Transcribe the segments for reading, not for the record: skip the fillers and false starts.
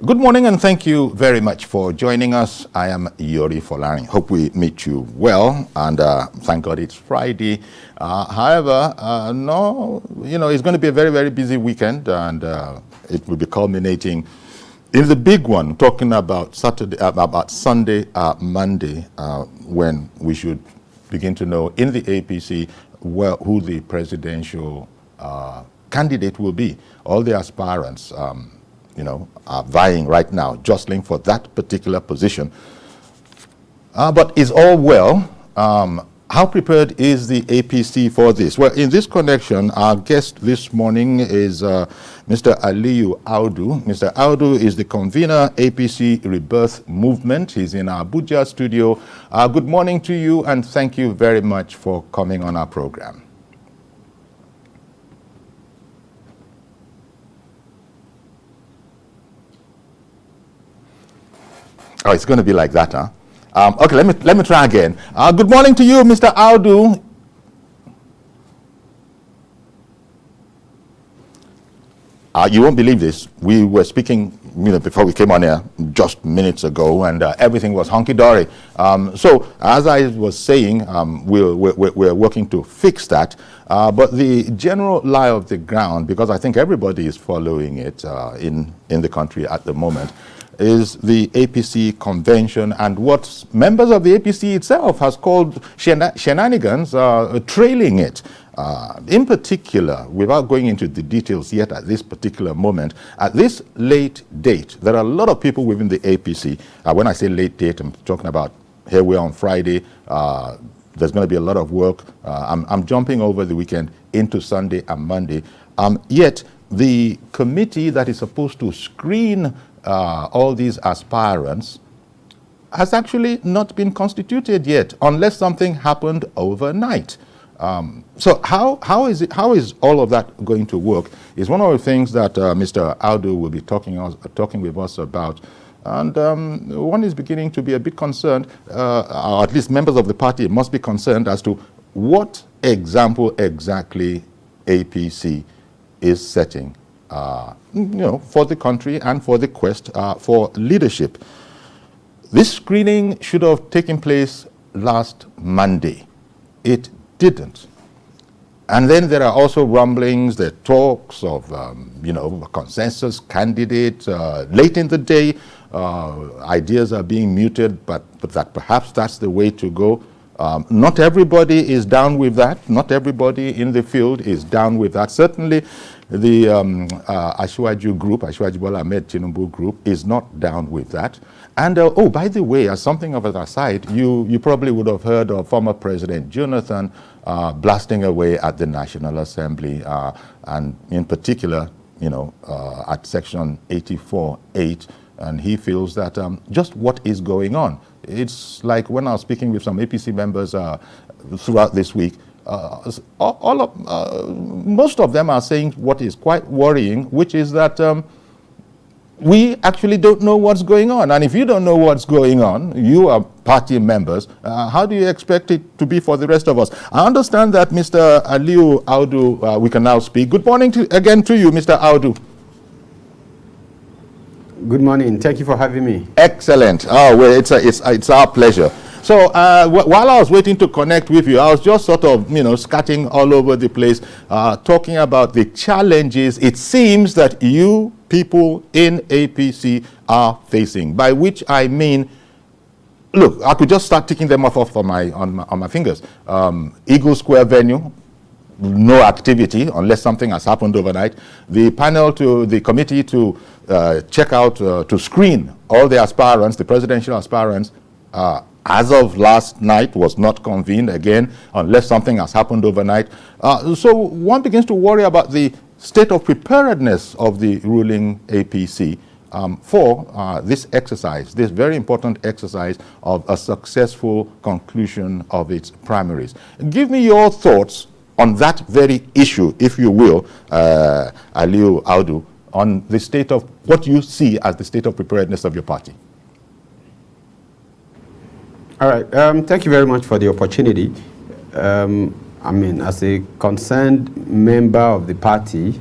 Good morning and thank you very much for joining us. I am Yori Folari. Hope we meet you well, and thank God it's Friday. However, it's going to be a very, very busy weekend, and it will be culminating in the big one, talking about Sunday, Monday, when we should begin to know in the APC who the presidential candidate will be. All the aspirants are vying right now, jostling for that particular position. But is all well? How prepared is the APC for this? Well, in this connection, our guest this morning is Mr. Aliyu Audu. Mr. Audu is the convener, APC Rebirth Movement. He's in our Abuja studio. Good morning to you, and thank you very much for coming on our program. Oh, it's going to be like that, huh? Okay, let me try again. Good morning to you, Mr. Audu. You won't believe this. We were speaking, before we came on air just minutes ago, and everything was hunky-dory. So, as I was saying, we're working to fix that. But the general lie of the ground, because I think everybody is following it in the country at the moment, is the APC convention and what members of the APC itself has called shenanigans, trailing it. In particular, without going into the details yet at this particular moment, at this late date, there are a lot of people within the APC. When I say late date, I'm talking about here we are on Friday. There's going to be a lot of work. I'm jumping over the weekend into Sunday and Monday. Yet the committee that is supposed to screen all these aspirants has actually not been constituted yet, unless something happened overnight. So how is all of that going to work is one of the things that Mr. Audu will be talking with us about. And one is beginning to be a bit concerned, or at least members of the party must be concerned as to what example exactly APC is setting for the country and for the quest for leadership. This screening should have taken place last Monday. It didn't. And then there are also rumblings, there are talks of, a consensus candidate. Late in the day, ideas are being muted, but that perhaps that's the way to go. Not everybody is down with that. Not everybody in the field is down with that. Certainly, the Asiwaju group, Asiwaju Bola Ahmed Tinubu group, is not down with that. And by the way, as something of an aside, you probably would have heard of former President Jonathan blasting away at the National Assembly, and in particular, at Section 84(8), and he feels that just what is going on. It's like when I was speaking with some APC members throughout this week, most of them are saying what is quite worrying, which is that we actually don't know what's going on. And if you don't know what's going on, you are party members, how do you expect it to be for the rest of us? I understand that Mr. Aliyu Audu, we can now speak. Good morning again to you, Mr. Audu. Good morning. Thank you for having me. Excellent. Oh, well, it's our pleasure. So while I was waiting to connect with you, I was just sort of, scatting all over the place, talking about the challenges it seems that you people in APC are facing. By which I mean, look, I could just start ticking them off on my fingers. Eagle Square venue, no activity unless something has happened overnight. The committee to check out, to screen all the aspirants, the presidential aspirants, as of last night was not convened again unless something has happened overnight. So one begins to worry about the state of preparedness of the ruling APC for this exercise, this very important exercise of a successful conclusion of its primaries. Give me your thoughts on that very issue, if you will, Aliyu Audu, on the state of what you see as the state of preparedness of your party. All right. Thank you very much for the opportunity. As a concerned member of the party,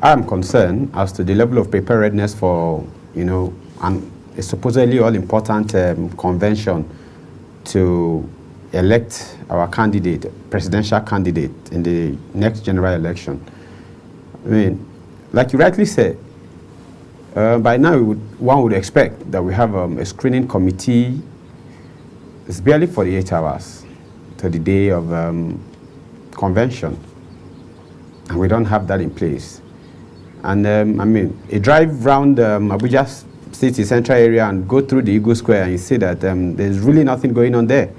I am concerned as to the level of preparedness for, a supposedly all-important convention to elect our candidate, presidential candidate, in the next general election. I mean, like you rightly said, by now one would expect that we have a screening committee. It's barely 48 hours to the day of convention, and we don't have that in place. And I mean, a drive around Abuja City Central area and go through the Eagle Square, and you see that there's really nothing going on there.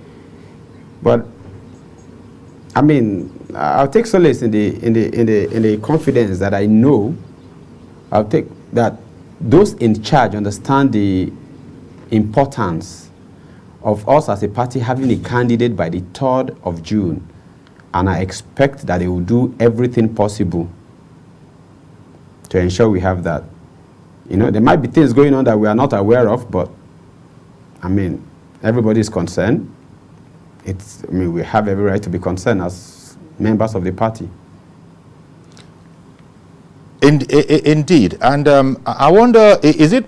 But I mean, I'll take solace in the confidence that I know. I'll take that those in charge understand the importance of us as a party having a candidate by the 3rd of June, and I expect that they will do everything possible to ensure we have that. There might be things going on that we are not aware of, but I mean, everybody is concerned. We have every right to be concerned as members of the party. Indeed, and I wonder, is it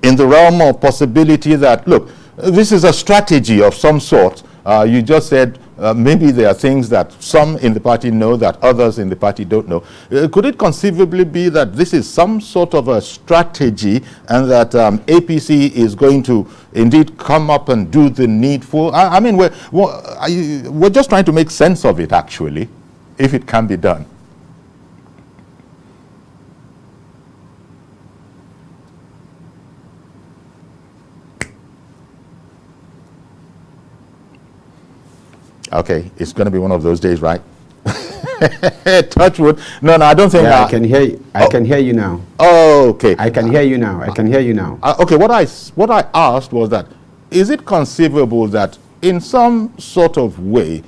in the realm of possibility that, look, this is a strategy of some sort? You just said maybe there are things that some in the party know that others in the party don't know. Could it conceivably be that this is some sort of a strategy, and that APC is going to indeed come up and do the needful? I mean, we're just trying to make sense of it, actually, if it can be done. Okay, it's going to be one of those days, right? Touch wood. No, I don't think. Yeah, I can hear you. I can hear you now. Oh, okay. I can hear you now. I can hear you now. Okay, what I asked was that, is it conceivable that in some sort of way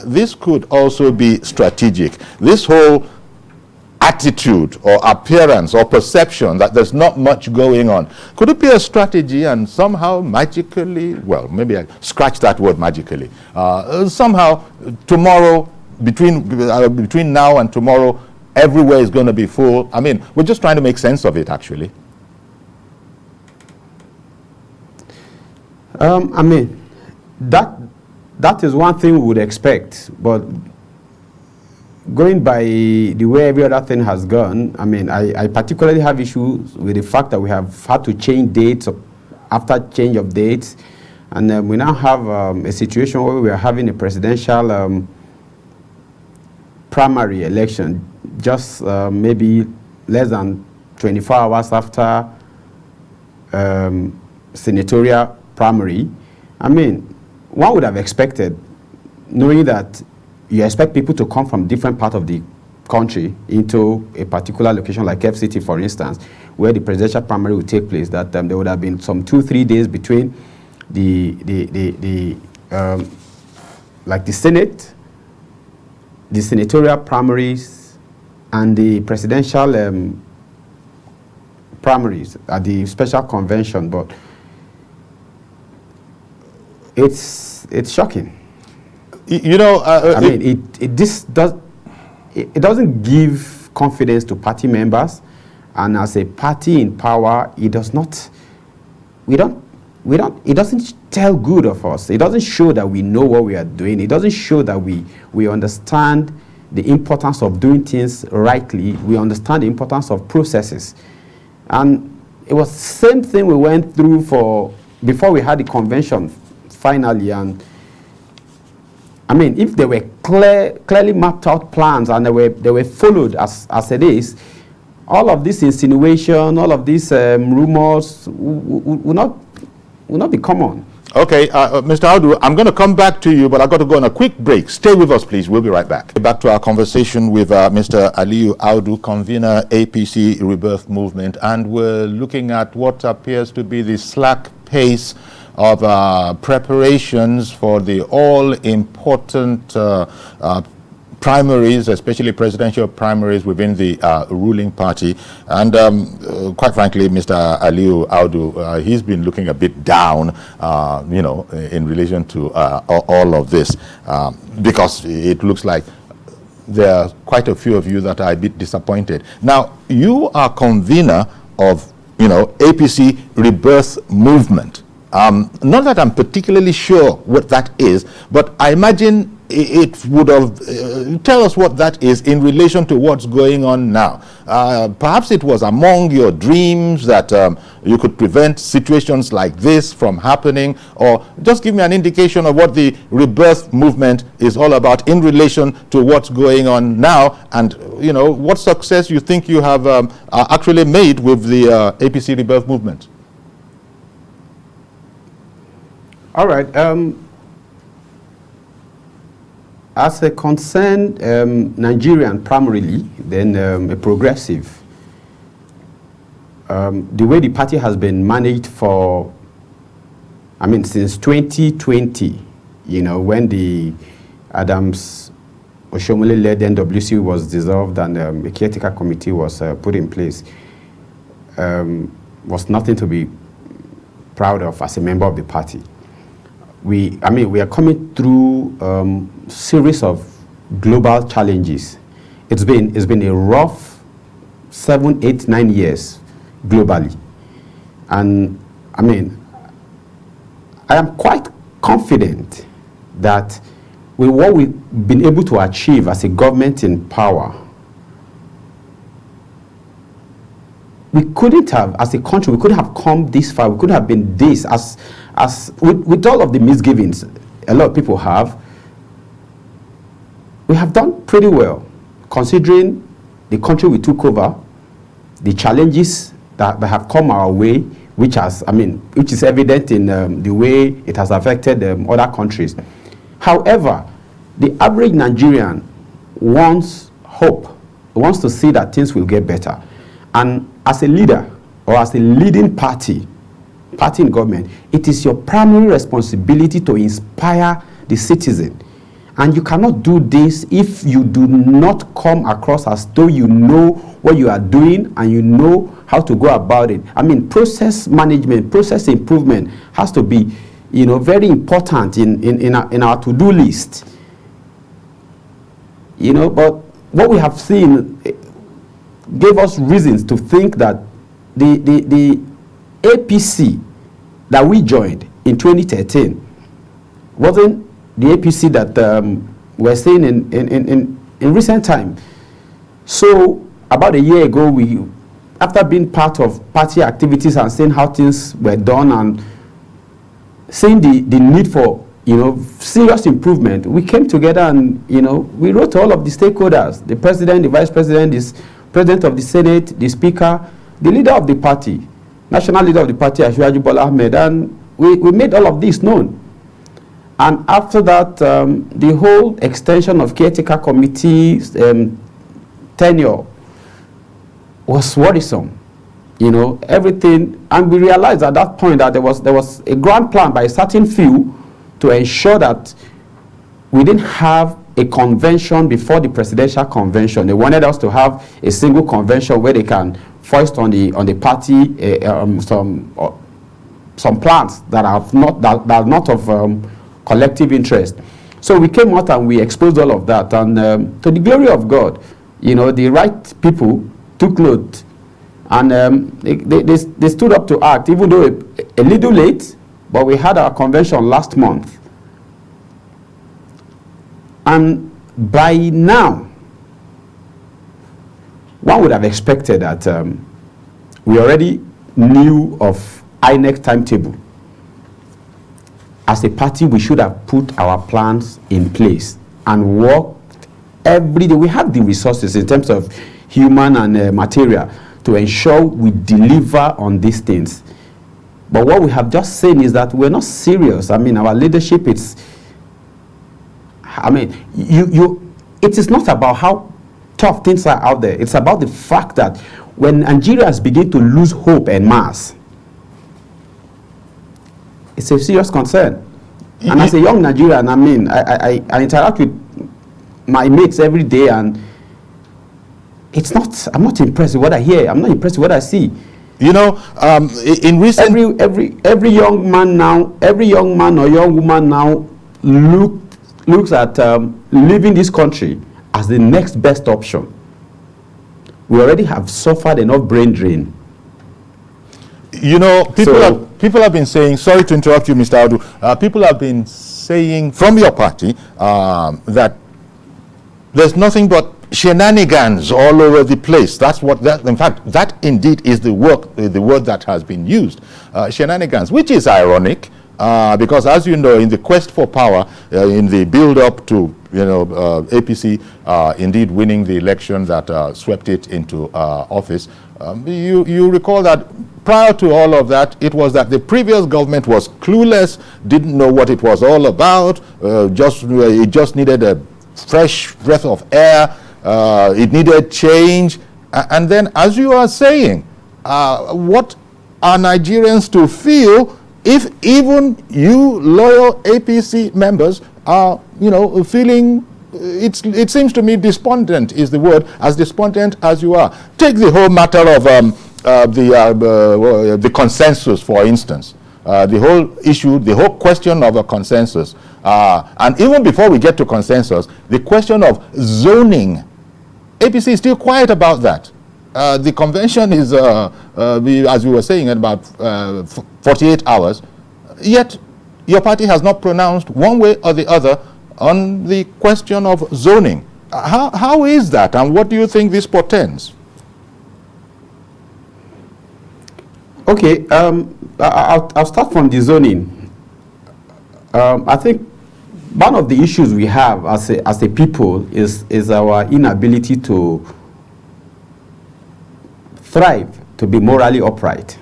this could also be strategic? This whole attitude or appearance or perception that there's not much going on, could it be a strategy, and somehow magically, well, maybe I scratch that word magically, somehow tomorrow, between now and tomorrow, everywhere is going to be full? I mean, we're just trying to make sense of it, actually. I mean, that is one thing we would expect, but going by the way every other thing has gone, I mean, I particularly have issues with the fact that we have had to change dates after change of dates, and we now have a situation where we are having a presidential primary election just maybe less than 24 hours after senatorial primary. I mean, one would have expected, knowing that you expect people to come from different parts of the country into a particular location like FCT, for instance, where the presidential primary will take place, that there would have been some 2-3 days between like the Senate, the senatorial primaries, and the presidential primaries at the special convention. But it's shocking. I mean, it doesn't give confidence to party members, and as a party in power, it doesn't tell good of us. It doesn't show that we know what we are doing. It doesn't show that we understand the importance of doing things rightly. We understand the importance of processes. And it was the same thing we went through before we had the convention finally. And I mean, if they were clearly mapped out plans and they were followed as it is, all of this insinuation, all of these rumors will not be common. Okay, Mr. Audu, I'm going to come back to you, but I've got to go on a quick break. Stay with us, please. We'll be right back. Back to our conversation with Mr. Aliyu Audu, convener, APC Rebirth Movement, and we're looking at what appears to be the slack pace of preparations for the all-important primaries, especially presidential primaries within the ruling party. And quite frankly, Mr. Aliyu Audu, he's been looking a bit down, in relation to all of this, because it looks like there are quite a few of you that are a bit disappointed. Now, you are convener of, APC rebirth movement. Not that I'm particularly sure what that is, but I imagine it would have, tell us what that is in relation to what's going on now. Perhaps it was among your dreams that you could prevent situations like this from happening, or just give me an indication of what the rebirth movement is all about in relation to what's going on now, and what success you think you have actually made with the APC rebirth movement. All right. As a concerned Nigerian primarily, then a progressive, the way the party has been managed since 2020, when the Adams Oshomole-led NWC was dissolved and a caretaker committee was put in place, was nothing to be proud of as a member of the party. We are coming through series of global challenges. It's been a rough 7, 8, 9 years globally, and I am quite confident that with what we've been able to achieve as a government in power, we couldn't have, as a country, we couldn't have come this far. We couldn't have been this as with all of the misgivings a lot of people have. We have done pretty well, considering the country we took over, the challenges that have come our way, which is evident in the way it has affected other countries. However, the average Nigerian wants hope. He wants to see that things will get better. And as a leader or as a leading party in government, it is your primary responsibility to inspire the citizen. And you cannot do this if you do not come across as though you know what you are doing and you know how to go about it. Process management, process improvement has to be, very important in our to-do list. But what we have seen gave us reasons to think that the APC that we joined in 2013 wasn't the APC that we're seeing in recent time. So about a year ago, after being part of party activities and seeing how things were done and seeing the need for serious improvement, we came together and we wrote to all of the stakeholders, the president, the vice president, the president of the Senate, the speaker, the leader of the party, national leader of the party, Asiwaju Bola Ahmed, and we made all of this known. And after that, the whole extension of caretaker committee's tenure was worrisome. Everything, and we realized at that point that there was a grand plan by a certain few to ensure that we didn't have a convention before the presidential convention. They wanted us to have a single convention where they can foist on the party some plans that are not of collective interest. So we came out and we exposed all of that, and to the glory of God, the right people took note, and they stood up to act, even though a little late, but we had our convention last month. And by now, one would have expected that we already knew of INEC timetable. As a party, we should have put our plans in place and worked every day. We have the resources in terms of human and material to ensure we deliver on these things. But what we have just seen is that we're not serious. Our leadership, it is not about how tough things are out there. It's about the fact that when Nigerians begin to lose hope en masse, it's a serious concern. And as a young Nigerian, I interact with my mates every day, and I'm not impressed with what I hear. I'm not impressed with what I see. In recent every young man now, every young man or young woman now looks at leaving this country as the next best option. We already have suffered enough brain drain. You know, people have been saying, sorry to interrupt you, Mr. Audu, people have been saying from your party that there's nothing but shenanigans all over the place. That's what in fact, that indeed is the word that has been used, shenanigans, which is ironic, because as you know, in the quest for power, in the build-up to APC indeed winning the election that swept it into office, you recall that prior to all of that, it was that the previous government was clueless, didn't know what it was all about, it just needed a fresh breath of air, it needed change. And then, as you are saying, what are Nigerians to feel if even you loyal APC members are, feeling, it seems to me despondent is the word, as despondent as you are. Take the whole matter of the consensus, for instance. The whole issue, the whole question of a consensus. And even before we get to consensus, the question of zoning. APC is still quiet about that. The convention is, as we were saying, in about 48 hours. Yet, your party has not pronounced one way or the other on the question of zoning. How is that, and what do you think this portends? Okay, I'll start from the zoning. I think one of the issues we have as a people is our inability to thrive, to be morally upright,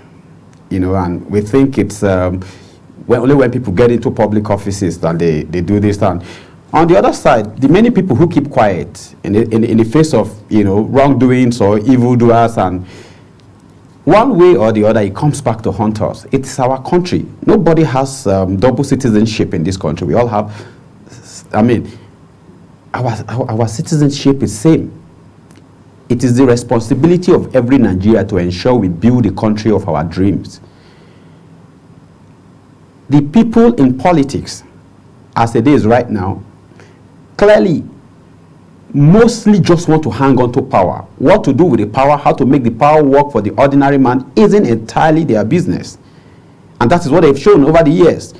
and we think it's only when people get into public offices that they do this. And on the other side, the many people who keep quiet in the face of wrongdoings or evildoers, and one way or the other, it comes back to haunt us. It's our country. Nobody has double citizenship in this country. We all have, our citizenship is same. It is the responsibility of every Nigerian to ensure we build the country of our dreams. The people in politics, as it is right now, clearly mostly just want to hang on to power. What to do with the power, how to make the power work for the ordinary man isn't entirely their business. And that is what they've shown over the years.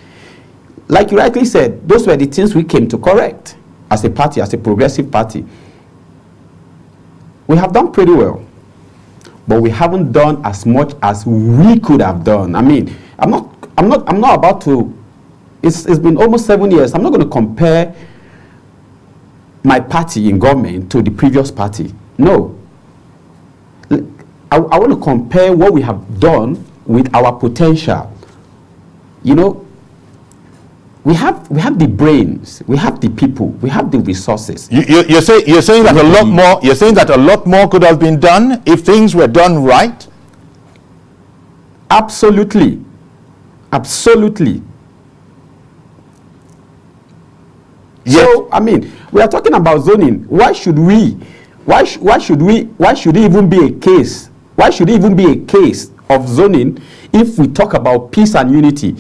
Like you rightly said, those were the things we came to correct as a party, as a progressive party. We have done pretty well, but we haven't done as much as we could have done. I'm not about to, it's been almost 7 years. I'm not going to compare my party in government to the previous party. No. I want to compare what we have done with our potential. We have the brains, we have the people, we have the resources. You're saying that a lot more. You're saying that a lot more could have been done if things were done right. Absolutely, absolutely. Yes. So we are talking about zoning. Why should it even be a case? Why should it even be a case of zoning if we talk about peace and unity?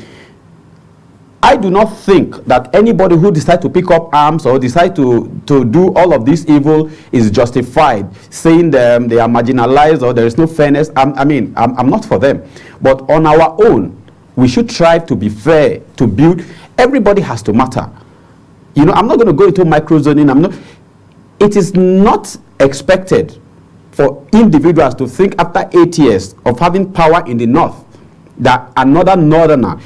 I do not think that anybody who decides to pick up arms or decide to do all of this evil is justified, saying they are marginalized or there is no fairness. I'm not for them. But on our own, we should try to be fair, to build. Everybody has to matter. I'm not going to go into micro-zoning. It is not expected for individuals to think after 8 years of having power in the north that another northerner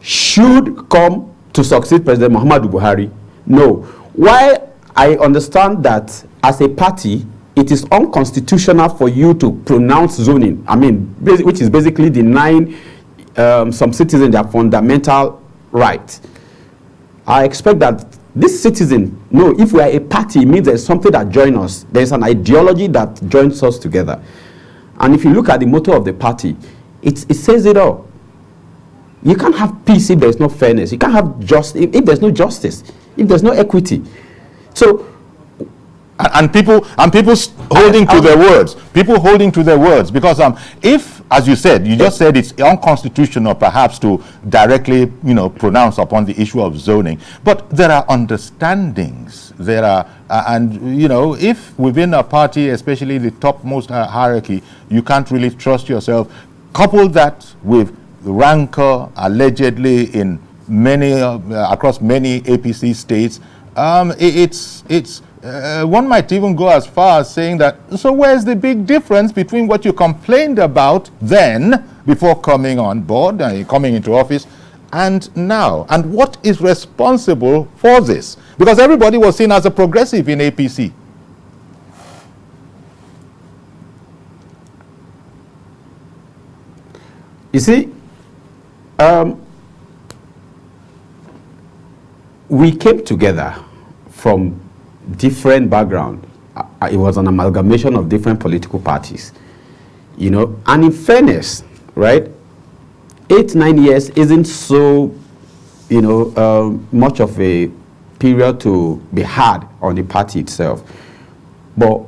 should come to succeed President Muhammadu Buhari. No. While I understand that as a party, it is unconstitutional for you to pronounce zoning, which is basically denying some citizens their fundamental right. I expect that this citizen, if we are a party, it means there's something that joins us. There's an ideology that joins us together. And if you look at the motto of the party, it says it all. You can't have peace if there's no fairness. You can't have justice if there's no justice, if there's no equity. So, and people holding to their words. People holding to their words, because if, as you said, you just said it's unconstitutional perhaps to directly pronounce upon the issue of zoning, but there are understandings, there are And, you know, if within a party, especially the topmost hierarchy, you can't really trust yourself, couple that with rancor allegedly in many, across many APC states, one might even go as far as saying that, so where's the big difference between what you complained about then, before coming on board, coming into office, and now? And what is responsible for this? Because everybody was seen as a progressive in APC. You see, we came together from different backgrounds. It was an amalgamation of different political parties, you know, and in fairness, right, 8-9 years isn't so, you know, much of a period to be hard on the party itself, but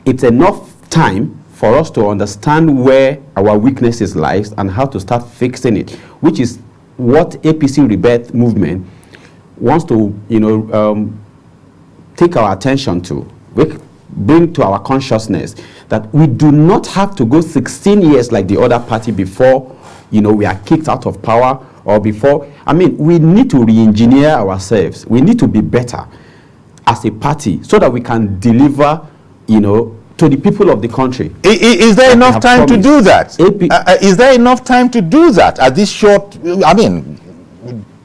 it's enough time for us to understand where our weaknesses lies and how to start fixing it, which is what APC Rebirth movement wants to, you know, take our attention to, bring to our consciousness that we do not have to go 16 years like the other party before, you know, we are kicked out of power, or before. I mean, we need to re-engineer ourselves. We need to be better as a party so that we can deliver, you know, to the people of the country. Is there enough time to do that? Is there enough time to do that at this short, I mean,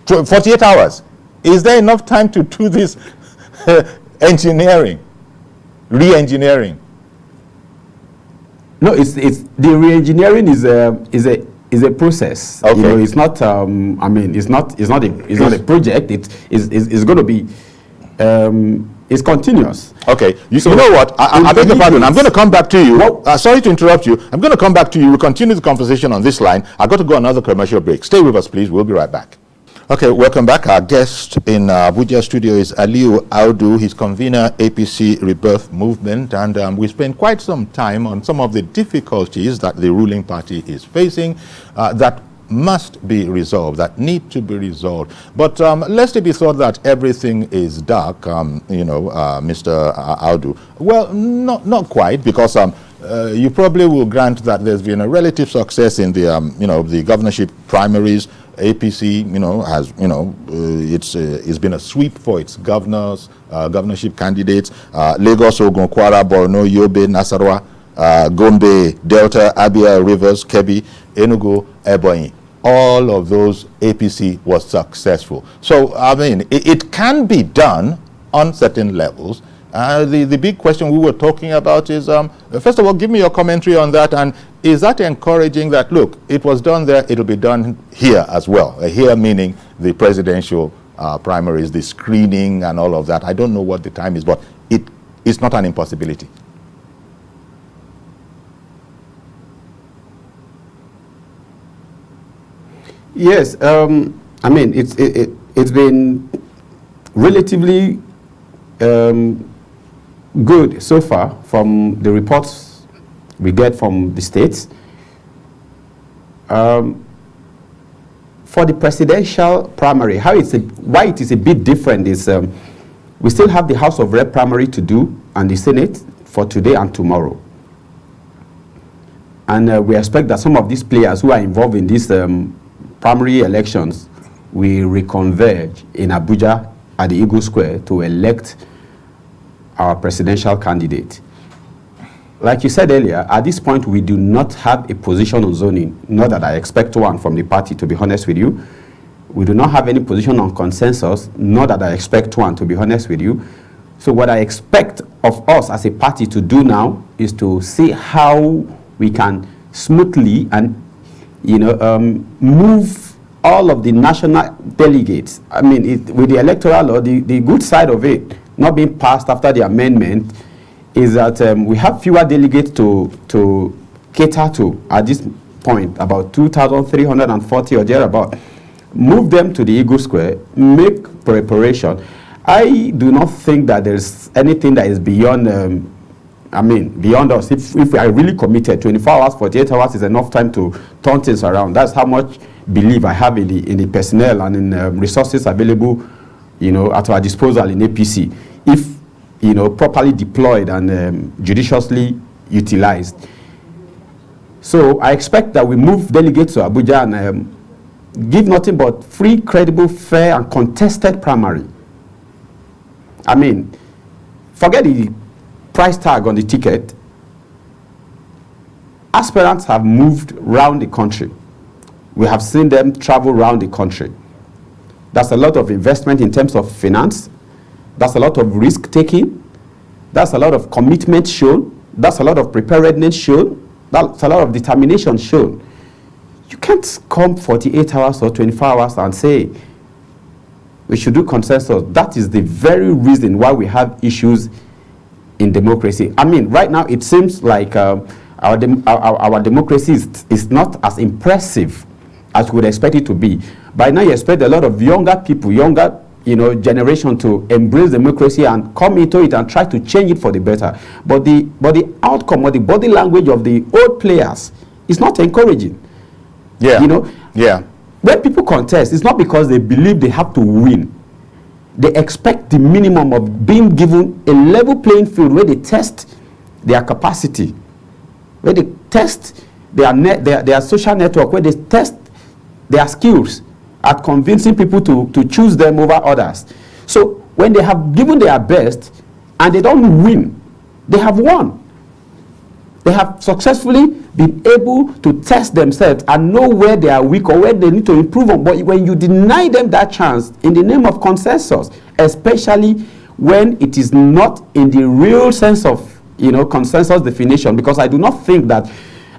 48 hours? Is there enough time to do this engineering, re-engineering? No, it's the re-engineering is a process. Okay. You know, it's not. I mean, it's not a project. It's going to be. It's continuous. Okay. You know what? I beg your pardon. I'm going to come back to you. Well, sorry to interrupt you. I'm going to come back to you. We'll continue the conversation on this line. I've got to go on another commercial break. Stay with us, please. We'll be right back. Okay, welcome back. Our guest in Abuja studio is Aliyu Audu. He's convener APC Rebirth Movement, and we spent quite some time on some of the difficulties that the ruling party is facing that must be resolved, that need to be resolved. But lest it be thought that everything is dark, you know, Mr. Audu. Well, not quite, because you probably will grant that there's been a relative success in the, you know, the governorship primaries. APC, you know, has, you know, it's been a sweep for its governors, governorship candidates. Lagos, Ogun, Kwara, Borno, Yobe, Nasarawa, Gombe, Delta, Abia, Rivers, Kebbi, Enugu, Ebonyi. All of those APC was successful. So, I mean, it can be done on certain levels. The big question we were talking about is, first of all, give me your commentary on that. And is that encouraging that, look, it was done there, it'll be done here as well? Here meaning the presidential primaries, the screening and all of that. I don't know what the time is, but it's not an impossibility. Yes, I mean, it's been relatively good so far from the reports we get from the states. For the presidential primary, why it is a bit different is we still have the House of Rep primary to do and the Senate for today and tomorrow. And we expect that some of these players who are involved in these primary elections will reconverge in Abuja at the Eagle Square to elect our presidential candidate. Like you said earlier, at this point, we do not have a position on zoning, not that I expect one from the party, to be honest with you. We do not have any position on consensus, not that I expect one, to be honest with you. So what I expect of us as a party to do now is to see how we can smoothly and, you know, move all of the national delegates. I mean, with the electoral law, the good side of it, not being passed after the amendment, is that we have fewer delegates to cater to at this point, about 2,340 or thereabout. Move them to the Eagle Square, make preparation. I do not think that there's anything that is beyond, beyond us. If we are really committed, 24 hours, 48 hours is enough time to turn things around. That's how much belief I have in the personnel and in resources available, you know, at our disposal in APC. If properly deployed and judiciously utilized. So I expect that we move delegates to Abuja and give nothing but free, credible, fair, and contested primary. I mean, forget the price tag on the ticket. Aspirants have moved around the country. We have seen them travel around the country. That's a lot of investment in terms of finance. That's a lot of risk taking. That's a lot of commitment shown. That's a lot of preparedness shown. That's a lot of determination shown. You can't come 48 hours or 24 hours and say we should do consensus. That is the very reason why we have issues in democracy. I mean, right now it seems like our democracy is not as impressive as we would expect it to be. By now you expect a lot of younger people, generation to embrace democracy and come into it and try to change it for the better. But the outcome or the body language of the old players is not encouraging. Yeah. Yeah. When people contest, it's not because they believe they have to win. They expect the minimum of being given a level playing field where they test their capacity, where they test their social network, where they test their skills at convincing people to choose them over others. So when they have given their best and they don't win, they have won. They have successfully been able to test themselves and know where they are weak or where they need to improve on. But when you deny them that chance in the name of consensus, especially when it is not in the real sense of consensus definition, because I do not think that,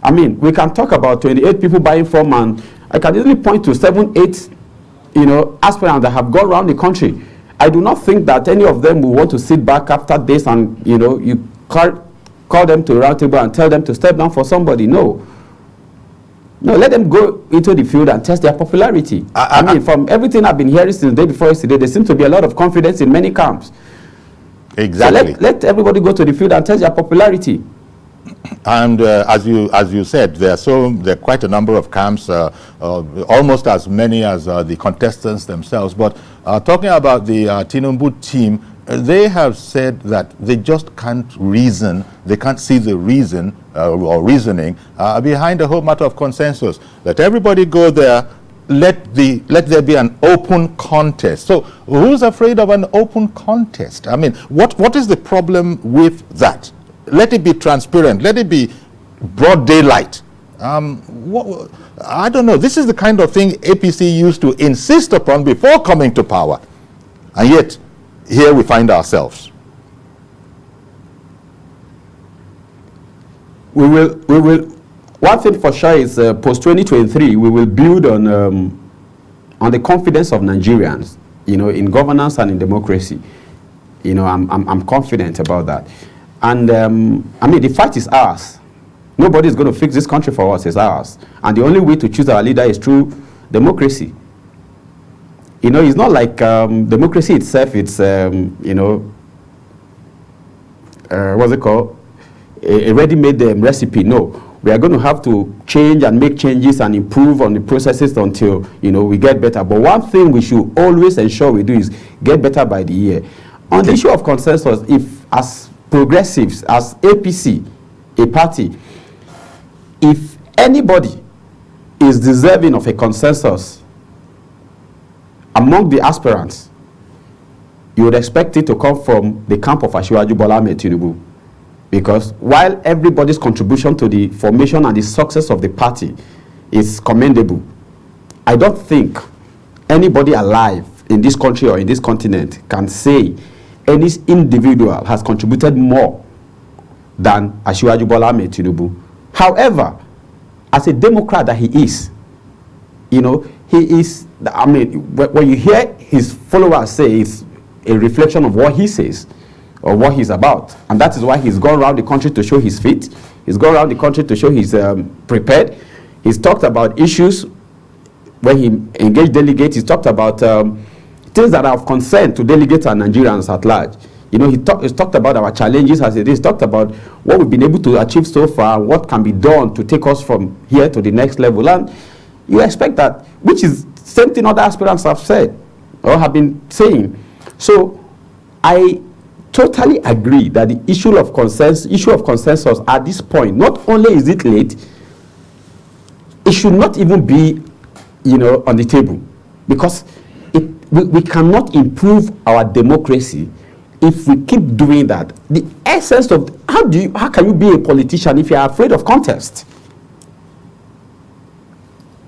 I mean, we can talk about 28 people buying from, and I can easily point to 7, 8 aspirants that have gone around the country. I do not think that any of them will want to sit back after this and you call them to a round table and tell them to step down for somebody. No, let them go into the field and test their popularity. I mean, from everything I've been hearing since the day before yesterday, there seems to be a lot of confidence in many camps. Exactly. So let everybody go to the field and test their popularity. And as you said, there are quite a number of camps, almost as many as the contestants themselves. But talking about the Tinubu team, they have said that they just can't reason, they can't see the reason or reasoning behind the whole matter of consensus. Let everybody go there, let there be an open contest. So who's afraid of an open contest? I mean, what is the problem with that? Let it be transparent, let it be broad daylight. I don't know, this is the kind of thing APC used to insist upon before coming to power. And yet, here we find ourselves. We will. One thing for sure is post 2023, we will build on the confidence of Nigerians, in governance and in democracy. I'm confident about that. And I mean, the fight is ours. Nobody is going to fix this country for us. It's ours. And the only way to choose our leader is through democracy. It's not like democracy itself, it's, what's it called? A ready-made recipe. No, we are going to have to change and make changes and improve on the processes until, we get better. But one thing we should always ensure we do is get better by the year. On the issue of consensus, if as progressives, as APC, a party, if anybody is deserving of a consensus among the aspirants, you would expect it to come from the camp of Asiwaju Bola Ahmed Tinubu. Because while everybody's contribution to the formation and the success of the party is commendable, I don't think anybody alive in this country or in this continent can say any individual has contributed more than Asiwaju Bola Ahmed Tinubu. However, as a Democrat that he is, he is, I mean, when you hear his followers say, it's a reflection of what he says or what he's about. And that is why he's gone around the country to show his feet. He's gone around the country to show he's prepared. He's talked about issues when he engaged delegates. He's talked about things that are of concern to delegates and Nigerians at large. He's talked about our challenges as it is. He's talked about what we've been able to achieve so far, what can be done to take us from here to the next level. And you expect that, which is same thing other aspirants have said or have been saying. So I totally agree that the issue of consensus at this point, not only is it late, it should not even be, on the table, because we cannot improve our democracy if we keep doing that. The essence of how can you be a politician if you are afraid of contest?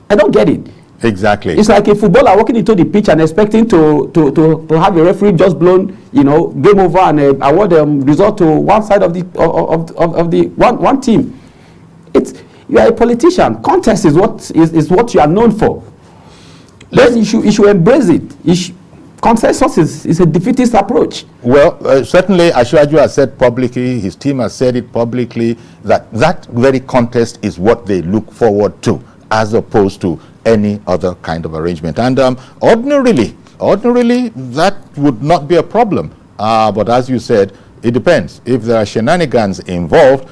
I don't get it. Exactly. It's like a footballer walking into the pitch and expecting to have a referee just blown, game over and award result to one side of the one team. You are a politician. Contest is what you are known for. Then you should embrace it. Consensus is a defeatist approach. Well, certainly Ashwaju has said publicly, his team has said it publicly, that very contest is what they look forward to, as opposed to any other kind of arrangement. And ordinarily, that would not be a problem. But as you said, it depends. If there are shenanigans involved,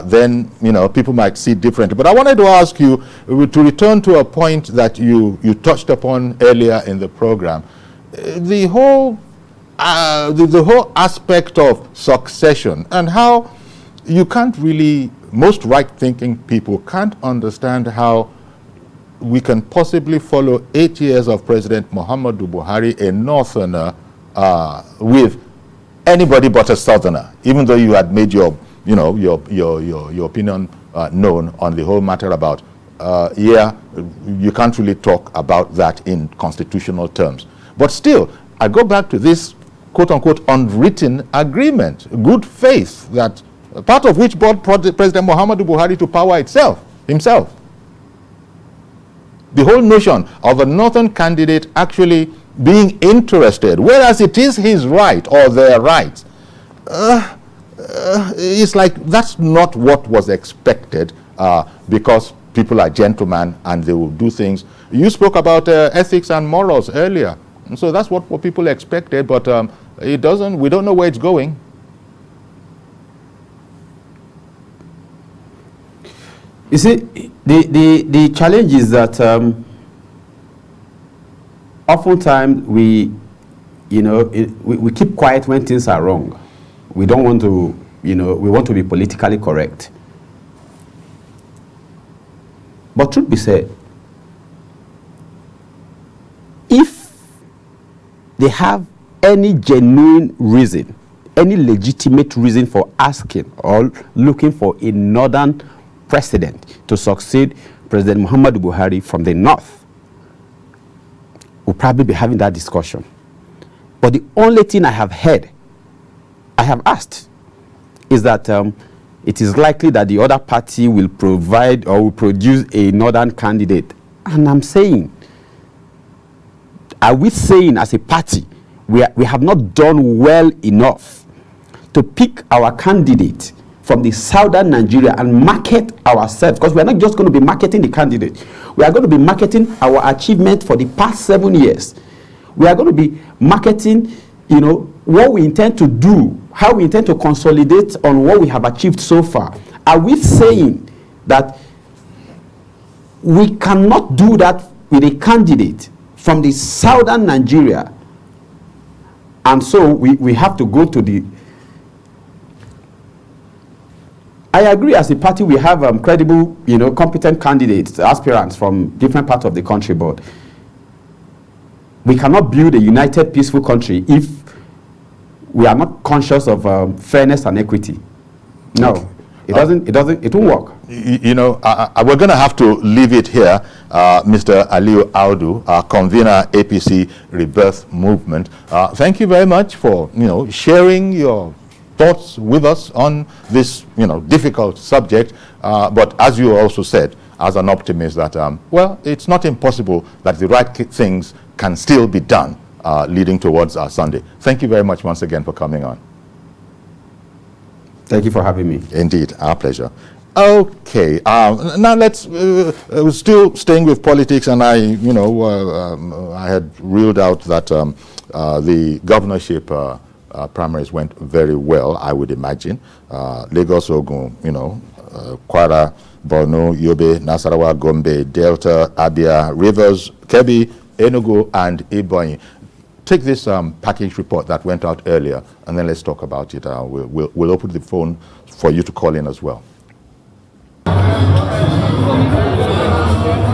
then people might see it differently. But I wanted to ask you to return to a point that you touched upon earlier in the program. The whole aspect of succession, and how you can't really, most right-thinking people can't understand how we can possibly follow 8 years of President Muhammadu Buhari, a northerner, with anybody but a southerner, even though you had made your opinion known on the whole matter about, you can't really talk about that in constitutional terms. But still, I go back to this quote-unquote unwritten agreement, good faith, that part of which brought President Muhammadu Buhari to power himself. The whole notion of a northern candidate actually being interested, whereas it is his right or their right, it's like that's not what was expected, because people are gentlemen and they will do things. You spoke about ethics and morals earlier. And so that's what people expected, but we don't know where it's going. You see, the challenge is that oftentimes we keep quiet when things are wrong. We don't want to, we want to be politically correct. But truth be said, if they have any genuine reason, any legitimate reason for asking or looking for a northern president to succeed President Muhammadu Buhari from the north, we'll probably be having that discussion. But the only thing I have asked, is that it is likely that the other party will provide or will produce a northern candidate. And I'm saying, are we saying as a party we have not done well enough to pick our candidate from the southern Nigeria and market ourselves? Because we're not just going to be marketing the candidate. We are going to be marketing our achievement for the past 7 years. We are going to be marketing, what we intend to do, how we intend to consolidate on what we have achieved so far. Are we saying that we cannot do that with a candidate from the southern Nigeria? And so we have to go to the... I agree, as a party we have credible, competent candidates, aspirants from different parts of the country, but we cannot build a united, peaceful country if we are not conscious of fairness and equity. No, it won't work. We're going to have to leave it here. Mr. Aliyu Audu, convener APC Rebirth Movement. Thank you very much for sharing your thoughts with us on this difficult subject. But as you also said, as an optimist, that it's not impossible that the right things can still be done, leading towards our Sunday. Thank you very much once again for coming on. Thank you for having me. Indeed, our pleasure. Okay, now let's still staying with politics, and I had ruled out that the governorship primaries went very well, I would imagine. Lagos, Ogun, Kwara, Borno, Yobe, Nasarawa, Gombe, Delta, Abia, Rivers, Kebbi, Enugu, and Ebonyi. take this package report that went out earlier, and then let's talk about it. We'll open the phone for you to call in as well.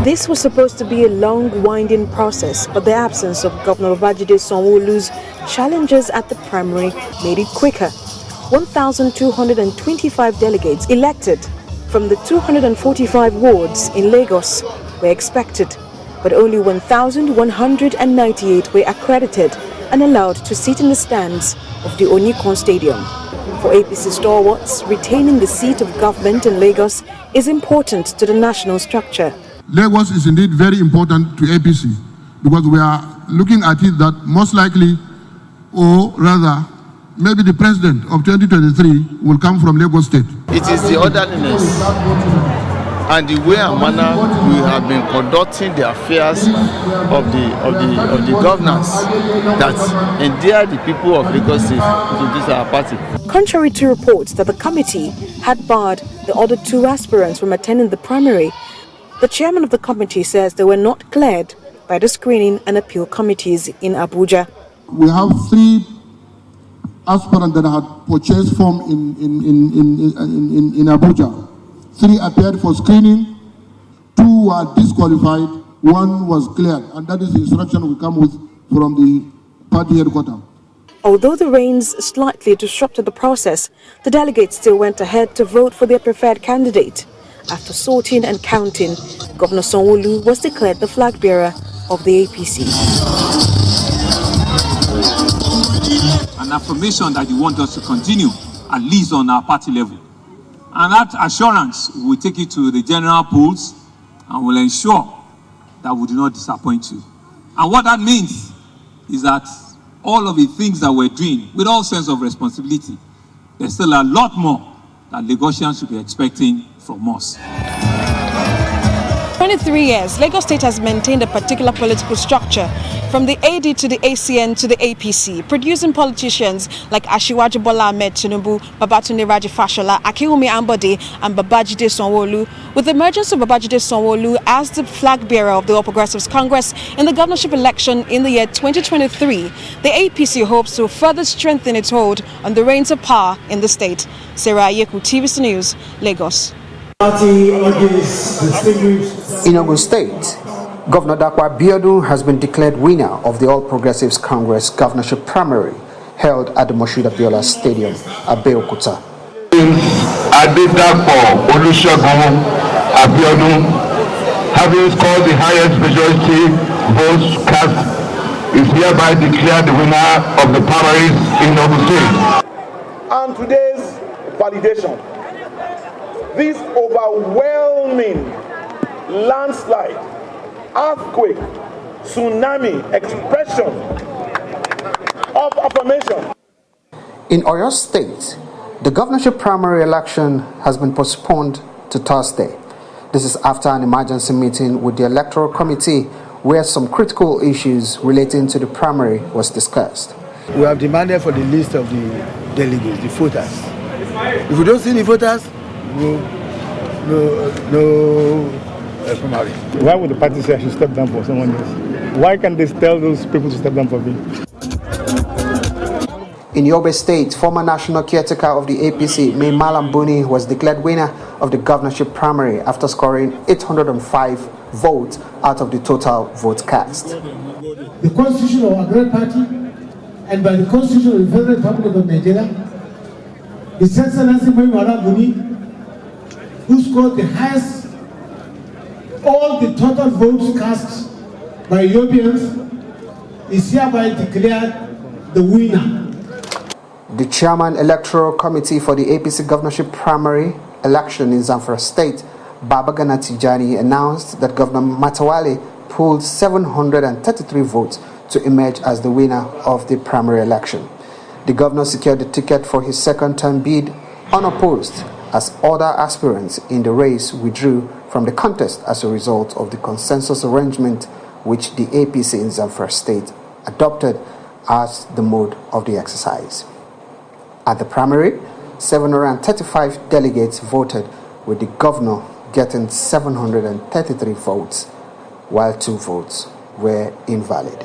This was supposed to be a long, winding process, but the absence of Governor Babajide Sanwo-Olu's challenges at the primary made it quicker. 1,225 delegates elected from the 245 wards in Lagos were expected, but only 1,198 were accredited and allowed to sit in the stands of the Onikon Stadium. For APC stalwarts, retaining the seat of government in Lagos is important to the national structure. Lagos is indeed very important to APC because we are looking at it that most likely, or rather, maybe the president of 2023 will come from Lagos State. It is the orderliness and the way and manner we have been conducting the affairs of the governance that endear the people of Lagos State to this our party. Contrary to reports that the committee had barred the other two aspirants from attending the primary, the chairman of the committee says they were not cleared by the screening and appeal committees in Abuja. We have 3 aspirants that had purchased form in Abuja. 3 appeared for screening, 2 were disqualified, 1 was cleared, and that is the instruction we come with from the party headquarters. Although the rains slightly disrupted the process, the delegates still went ahead to vote for their preferred candidate. After sorting and counting, Governor Sanwo-Olu was declared the flag bearer of the APC. An affirmation that you want us to continue, at least on our party level. And that assurance will take you to the general polls and will ensure that we do not disappoint you. And what that means is that all of the things that we're doing with all sense of responsibility, there's still a lot more that Lagosians should be expecting from us. 23 years, Lagos State has maintained a particular political structure, from the AD to the ACN to the APC, producing politicians like Asiwaju Bola Ahmed Tinubu, Babatunde Raji Fashola, Akinwumi Ambode, and Babajide Sanwo-Olu. With the emergence of Babajide Sanwo-Olu as the flag bearer of the All Progressives Congress in the governorship election in the year 2023, the APC hopes to further strengthen its hold on the reins of power in the state. Sarah Yeku, TVC News, Lagos. In Ogun State, Governor Dapo Abiodun has been declared winner of the All Progressives Congress governorship primary held at the Moshood Abiola Stadium, Abeokuta. Dapo Abiodun, having scored the highest majority votes cast, is hereby declared the winner of the primaries in Ogun State. And today's validation, this overwhelming landslide, earthquake, tsunami expression of affirmation. In Oyo State, the governorship primary election has been postponed to Thursday. This is after an emergency meeting with the Electoral Committee where some critical issues relating to the primary was discussed. We have demanded for the list of the delegates, the voters. If we don't see the voters, no primary. Why would the party say I should step down for someone else? Why can't they tell those people to step down for me? In Yobe State, former national caretaker of the APC, Mai Malam Buni, was declared winner of the governorship primary after scoring 805 votes out of the total votes cast. The constitution of our great party and by the constitution of the Federal Republic of Nigeria, His Excellency Mai Malam Buni, who scored the highest, all the total votes cast by Europeans, is hereby declared the winner. The Chairman Electoral Committee for the APC governorship primary election in Zamfara State, Babagana Tijani, announced that Governor Matawale pulled 733 votes to emerge as the winner of the primary election. The governor secured the ticket for his second-term bid unopposed, as other aspirants in the race withdrew from the contest as a result of the consensus arrangement which the APC in Zamfara State adopted as the mode of the exercise. At the primary, 735 delegates voted, with the governor getting 733 votes, while 2 votes were invalid.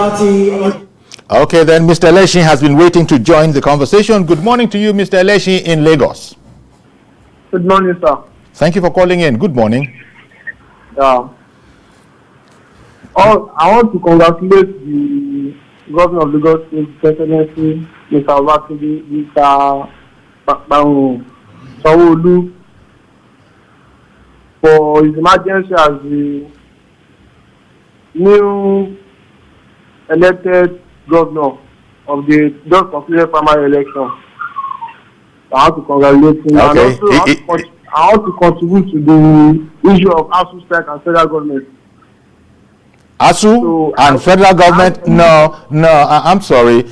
Okay, then Mr. Eleshi has been waiting to join the conversation. Good morning to you, Mr. Eleshi in Lagos. Good morning, sir. Thank you for calling in. Good morning. I want to congratulate the governor of Lagos State, Presidency, Mr. Obatide, Mr. Sanwo-Olu, for his emergency as the new elected governor of the just completed primary election. I want to congratulate him. Okay. And also, I want to contribute to the issue of ASU strike and federal government. ASU and federal government? No, I'm sorry.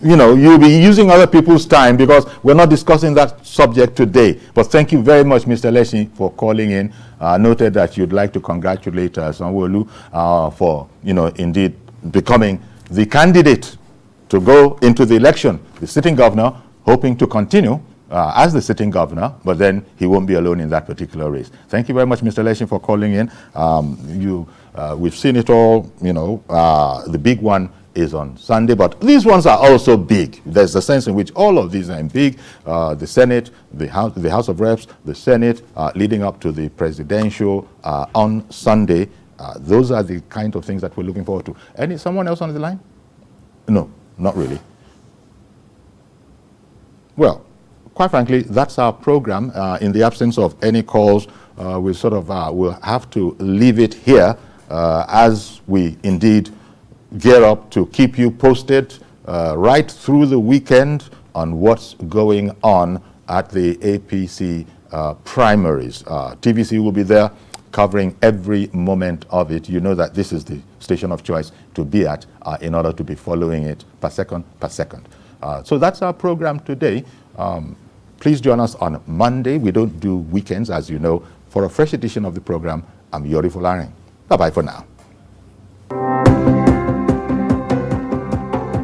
You'll be using other people's time because we're not discussing that subject today. But thank you very much, Mr. Leshi, for calling in. Noted that you'd like to congratulate Sanwo-Olu for, indeed becoming the candidate to go into the election, the sitting governor, hoping to continue as the sitting governor, but then he won't be alone in that particular race. Thank you very much, Mr. Leshin, for calling in. We've seen it all, the big one is on Sunday, but these ones are also big. There's a sense in which all of these are big. The Senate, the House of Reps, the Senate, leading up to the presidential on Sunday. Those are the kind of things that we're looking forward to. Someone else on the line? No, not really. Well, quite frankly, that's our program. In the absence of any calls, we sort of will have to leave it here as we indeed gear up to keep you posted right through the weekend on what's going on at the APC primaries. TVC will be there covering every moment of it. You know that this is the station of choice to be at in order to be following it per second. So that's our program today. Please join us on Monday. We don't do weekends, as you know. For a fresh edition of the program, I'm Yori Folarin. Bye-bye for now.